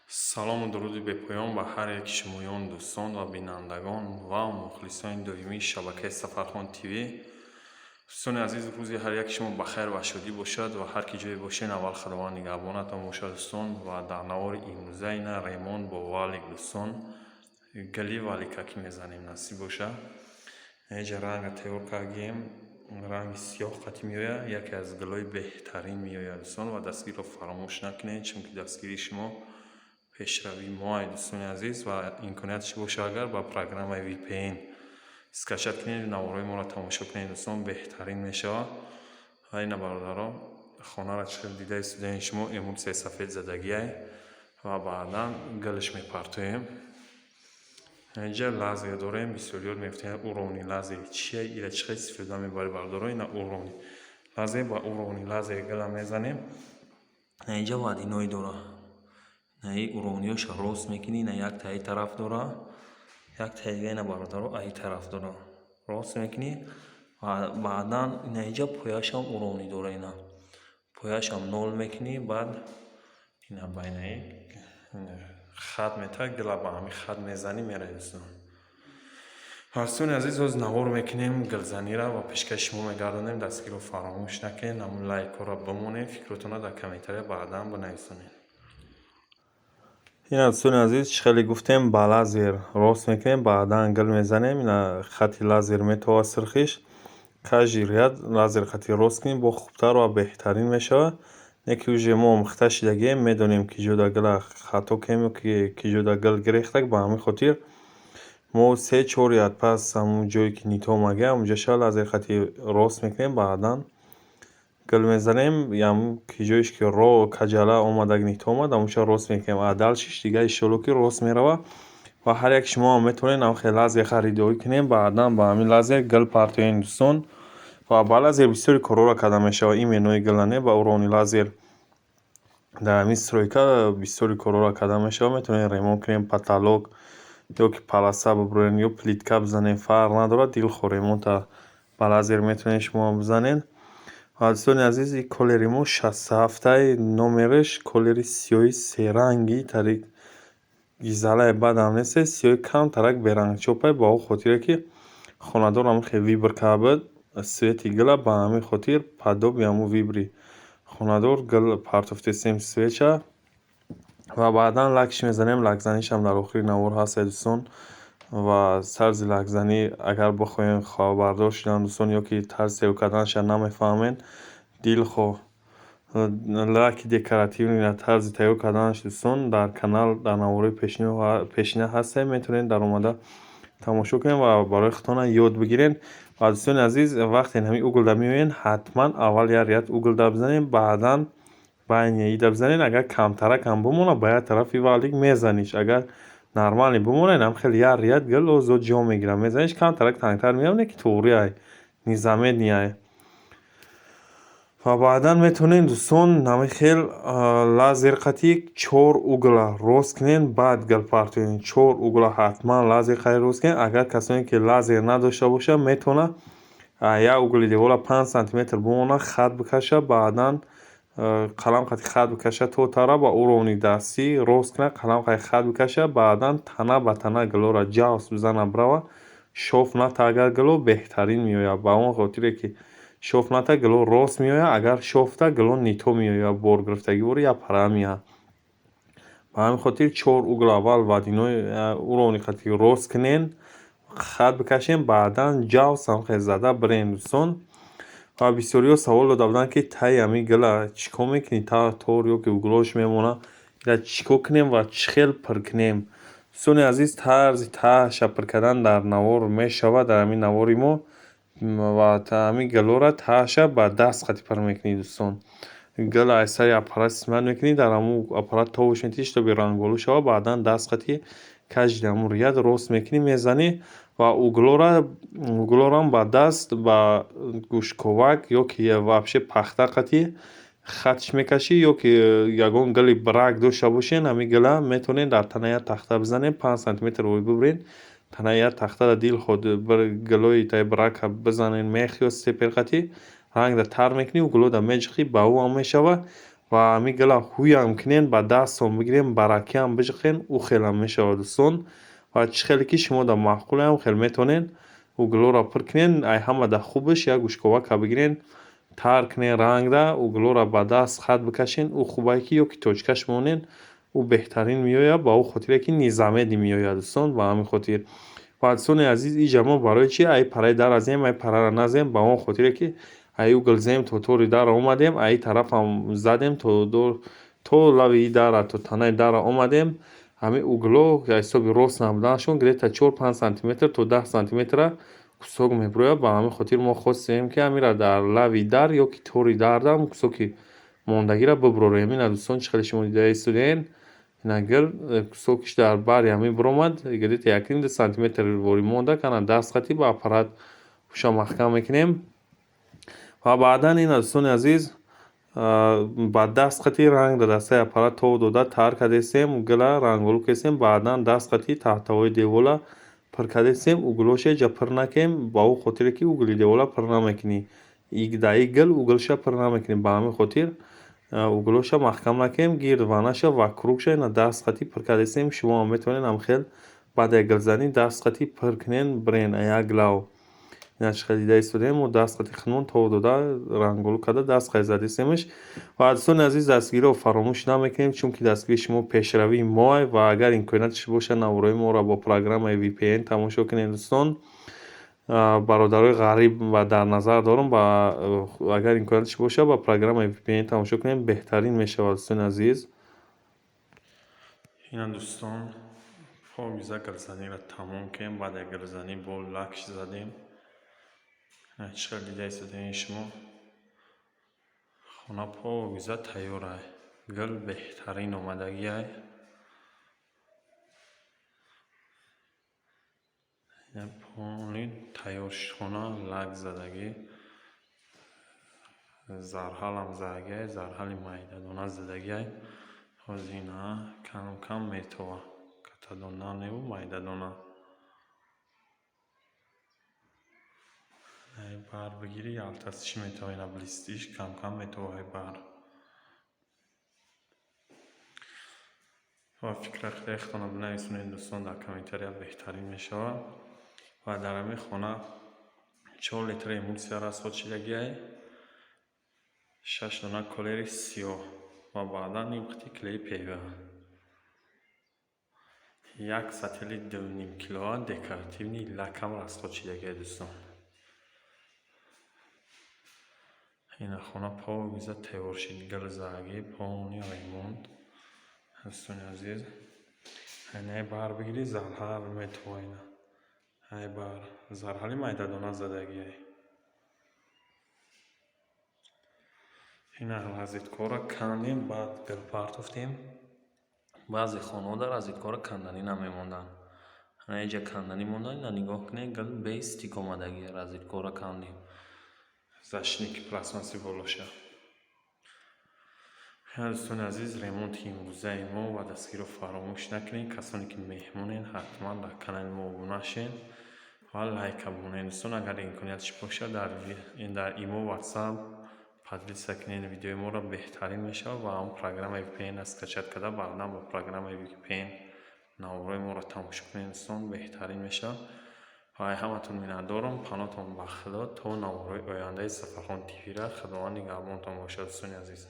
салому дуруди бепоён ба ҳар яки шумоён дӯстон ва бинандагон ва мухлисони доимии шабакаи Сафархон ТВ. дӯстони азиз, рӯзи ҳар яки шумо ба хайр ва шодӣ бошад ва ҳар ки ҷое бошед аввал худованд нигаҳбонатон бошад дӯстон. Ва дар навори имрӯза ина ремон бо валик дӯстон гали валикакӣ мезанем насиб бошад. Эҷа ранга тайёр кардем, ранги сиёҳ қатӣ меояд, яке аз галои беҳтарин меояд дӯстон. Ва дастгирро фаромӯш накунед, чунки дастгири шумо пешравии моай дӯстони азиз. Ва имкониятш бошад агар ба программаи VPN скачат кунед, навораи моро тамошо кунед дӯстон, беҳтарин мешавад. Ва ина бародаро, хонара чӣ хел дида истудияи шумо эмулсияи сафедзадагие ва баъдан галш мепартоем. اینجا لحظه داریم بسیار میفتیم اورونی لحظه چیه ایره چه استفاده میبری بردارو اینا اورونی لحظه با اورونی لحظه گلا میزنیم. اینجا وادی نوی داره نه اورونیوش راست میکنی نه یک تای طرف داره یک تای نه بردارو ای طرف داره راست میکنی و بعدا اینجا پایش هم اورونی داره اینا پایش هم نول میکنی بعد اینا بینه خط میتاک گلا با همی خط میزنی میره دوستان. دوستان عزیز از نوار میکنیم گلزنی را و پیشکش شما میگردانیم دستگیر رو فراموش نکنید نمون لایک را بمونه فکرتون در کامنت‌ها بعدا بنویسید. این دوستان عزیز خیلی گفتیم با لازر راست میکنیم بعدا گل میزنیم این خط لازر میتوه سرخیش کاجی ریاد لازر خطی راست کنیم با خوبتر و بهترین میشه. یکی وجه ما مختش دیگه میدونیم که جدا گل خطا کنیم که جدا گل گرفتک با همین خاطر ما 3-4 یاد پس همون جایی که نیتو مگه اونجا شال از خطی راست میکنیم بعدا گل میزنیم یا که جایش که رو کجاله اومده نیتو اومد اونجا راست میکنیم عدالشش دیگه اشتالو که راست میروه و هر یک شما میتونین هم خیلی لازم خریداری کنیم بعدا با همین لازم گل پارتوین دوستان و با لازر بسیاری کارا را کردم میشه و این منوی گلانه با اورونی لازر در همین سترویکا بسیاری کارا را کردم میشه میتونین ریمون کنیم پتالوگ یا که پلاسا ببرین یا پلیتکا بزنین فرق نداره دیل خوریمون تا با لازر میتونین شما بزنین. دوستان عزیز این کولریمون 67 نمرش کولری 33 رنگی طریق گیزاله بعد هم نیست 30 کم طرق برنگ چوبه با او خاطره که خاندار هم خیلی ویبر کابد سویتی گلا با همین خاطر پادوب یا مو ویبری خاندار گل پارتوفت سیم سویچه و بعدا لکش میزنیم لکزنیش هم در آخری نوار هست دوستان و سرز لکزنی اگر بخواین خواه بردار شدن دوستان یا که طرز سیو کردنش نمیفهمین دیل خواه لکی دکراتیو یا طرز تیو کردنش دوستان در کانال در نواری پیشینه هسته میتونین در اومده تماشا کنین و برای خودتان یاد بگیرین. و دوستان عزیز وقتی همین اوگل دا میوین حتما اول یا ریت اوگل دا بزنین بعدا باین ایده بزنین اگر کمتره کم بمونه باید طرفی والیک میزنیش اگر نرمالی بمونه هم خیلی یا ریت گل و زود جا میگیره میزنیش کمتره تنگتر میامونه که طوری های نظامه نیای و بعدا میتونین دوستان نمی خیل لازر قطی 4 اوگلا روست کنین بعد گل پارتوین 4 اوگلا حتما لازر قطی روست کنین اگر کسانی که لازر نداشته باشه میتونه یا اوگلی دیوالا 5 سانتیمتر بمونه خط بکشه بعدا قلم قطی خط بکشه تو تارا با اورونی دستی روست کنه قلم قطی خط بکشه بعدا تنه به تنه گلو را جاوس بزنه برای شوف نتا اگر گلو بهترین میوید با اون خاطره که شوف نتا گلو راست میوید اگر شوفتا گلو نیتو میوید بور گرفتگی بور یا پرا میاد با همین خاطر 4 اوگل اول وادینوی اورونی قطی روست کنین خط بکشین بعدا جاوس هم خیلی زده برین دوستان. و بسیاری ها سوال داده بودن که تای همی گلا چیکو میکنی تا طور که اوگلاش میمونه یا چیکو کنیم و چخیل پر کنیم دوستان عزیز طرز تا شپر کردن در نوار میشود در همین نواری ما و تا همین گلو را تاشا با دست خطی پر میکنی دوستان گل ایسای اپارات استعمال میکنی در همون اپارات تاوش میتیش تو بیرانگولو شوا بعدا دست خطی کج همون ریاد راست میکنی میزنی و اوگلو را با دست با گوشکوک یا که وابشه پخته قطی خطش میکشی یا که یگون گلی برگ داشته باشین همین گلا میتونین در تنه تخته بزنین 5 سانتیمتر روی ببرین تنه تخته را دیل خود بر گلوی تای برگ بزنین میخی و سپر قطی رنگ در تر میکنی و گلو در میجخی با او هم میشوه ва ами гала ҳуям кинен ба дастон бигирем баракиам бижиқен ӯ хелам мешавад дӯстон. ва чӣ хеле ки шумо дар маъқулиам хел метавонед ӯ гулӯро пур кинен. Ай ҳама дар хубаш як гӯшковака бигирен тар кинен рангда ӯ гулӯро ба даст хат бикашен. ӯ хубае ки ё ки точкаш монен ӯ беҳтарин меояд ба ӯ хотире ки низамедӣ меояд дӯстон. Ба ҳамин хотир ва дӯстони азиз ин мо барои чи ай параи дар азем ай параро назем ба он хотире ки ай ӯ гилзем то тори дара омадем ай тарафам задем то лави дара то танаи дара омадем ҳамин ӯ гуло ҳисоби рост набуданашон грета 4-5 сантиметр то 10 сантиметра кусок мебурояд. Ба ҳамин хотир мо хостем ки ҳаминро дар лави дар ё ки тори дардам кусоки мондагиро бибурорем. Ина дӯстон чӣ хеле шумо дида истодаен ина гил кусокиш дар бари ҳамин буромад грета 1-2 сантиметр вори монда кана даст хати ба аппарат пуша маҳкам мекунем. ва баъдан ина дӯстони азиз ба дастхати ранг дар дастаи аппарат тов дода тар кардесем гила ранголу кесем. Баъдан дастхати таҳтавои девола пир кардесем ӯ гулоша иҷа пир накем ба ӯ хотире ки ӯ гули девола пир намекунӣ даи гил ӯ гилша пир намекунӣ. Ба ҳамин хотир ӯ гулоша маҳкам накем гирд ва наша ва кругша ина дастхати пир кардесем. Шумо ҳам метавонед ҳамхел баъд гилзанӣ дастхати пир кунен бирен як лав. ина чӣ хеле дида истодаем мо дастхати хунон тов дода ранголу карда дастхати задесемш. ва дӯстони азиз дастгириро фаромӯш намекунем чунки дастгири шумо пешравии моай ва агар имкониятш боша навораи моро бо программаи VPN тамошо кунед дӯстон. бародарои ғариб ва дар назар дорам агар имкониятш боша ба программаи VPN тамошо кунем беҳтарин мешавад дӯстони азиз. ина дӯстон повиза гилзаниро тамом кардем. баъди гилзанӣ бо лакш задем. чӣ хеле дида истодаен шумо хона повиза тайёрай гил беҳтарин омадагиай. пони тайёр шуд хона лак задагӣ зарҳалам задагиай зарҳали майдадона задагиай. ҳозир ина кам кам метова катадона неву майдадона бар бигирӣ ялтас чӣ метава ина блистиш кам кам метова бар ва фикрахтаехтона бинависонед дӯстон дар комментария беҳтарин мешавад. ва дар ҳамин хона 4 литр эмулсия расход шудагиай 6 дона колери сиёҳ ва баъдан ним қити клеи пва 1 сатели 2.5 киловат декоративни лакам расход шудагиай дӯстон. ина хона повиза тайёр шуд гилзагӣ пони ремонт дӯстони азиз. ҳайнай бар бигирӣ зарҳал метова ина ҳай бар зарҳали майдадона задагиай. ина разиткора кандем баъд гил партофтем. баъзе хонаҳода разиткора канданӣ намемонданд. ана иҷа канданӣ монда ина нигоҳ кунед гил бестик омадагиай разиткора кандем зашники пластмасси болоша. дӯстони азиз ремонти имрӯзаи мо ва дастгириро фаромӯш накунед. касоне ки меҳмонед ҳатман дар канали мо обуна шед ва лайка бонед дӯстон. агар имкониятш боша дар имо ватсап подлиса кунед видеои моро беҳтарин мешавад ва он программаи VPN скачат карда баъдан ба программаи VPN навораи моро тамошо кунед дӯстон беҳтарин мешавад. ва ҳаматон миннатдорам. панотон ба худо то навораи ояндаи Сафархон ТВ-ра худованд нигаҳбонтон бошад дӯстони азиз.